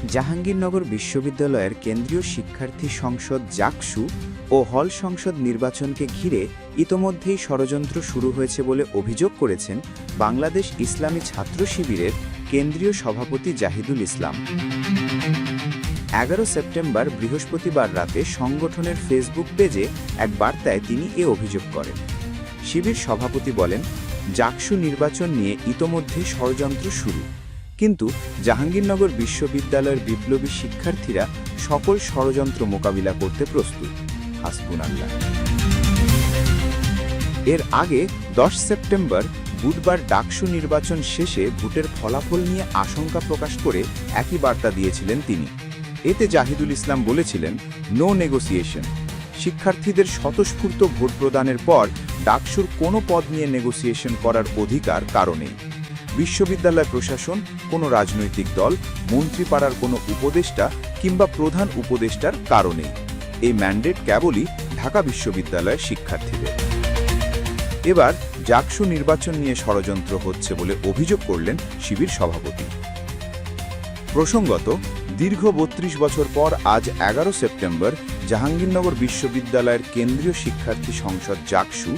জাহাঙ্গীরনগর বিশ্ববিদ্যালয়ের কেন্দ্রীয় শিক্ষার্থী সংসদ জাকসু ও হল সংসদ নির্বাচনকে ঘিরে ইতোমধ্যেই ষড়যন্ত্র শুরু হয়েছে বলে অভিযোগ করেছেন বাংলাদেশ ইসলামী ছাত্র শিবিরের কেন্দ্রীয় সভাপতি জাহিদুল ইসলাম। 11 সেপ্টেম্বর বৃহস্পতিবার রাতে সংগঠনের ফেসবুক পেজে এক বার্তায় তিনি এ অভিযোগ করেন। শিবির সভাপতি বলেন, জাকসু নির্বাচন নিয়ে ইতোমধ্যে ষড়যন্ত্র শুরু, কিন্তু জাহাঙ্গীরনগর বিশ্ববিদ্যালয়ের বিপ্লবী শিক্ষার্থীরা সকল ষড়যন্ত্র মোকাবিলা করতে প্রস্তুত। হাসবুনাল্লাহ। এর আগে 10 সেপ্টেম্বর বুধবার ডাকসু নির্বাচন শেষে ভোটের ফলাফল নিয়ে আশঙ্কা প্রকাশ করে একই বার্তা দিয়েছিলেন তিনি। এতে জাহিদুল ইসলাম বলেছিলেন, নো নেগোসিয়েশন। শিক্ষার্থীদের স্বতঃস্ফূর্ত ভোট প্রদানের পর ডাকসুর কোনো পদ নিয়ে নেগোসিয়েশন করার অধিকার কারো নেই। বিশ্ববিদ্যালয় প্রশাসন, কোনো রাজনৈতিক দল, মন্ত্রীপাড়ার কোনো উপদেষ্টা কিংবা প্রধান উপদেষ্টার কারো নেই। এই ম্যান্ডেট কেবলই ঢাকা বিশ্ববিদ্যালয়ের শিক্ষার্থীদের। এবার জাকসু নির্বাচন নিয়ে ষড়যন্ত্র হচ্ছে বলে অভিযোগ করলেন শিবির সভাপতি। প্রসঙ্গত, দীর্ঘ 32 বছর পর আজ 11 সেপ্টেম্বর জাহাঙ্গীরনগর বিশ্ববিদ্যালয়ের কেন্দ্রীয় শিক্ষার্থী সংসদ জাকসু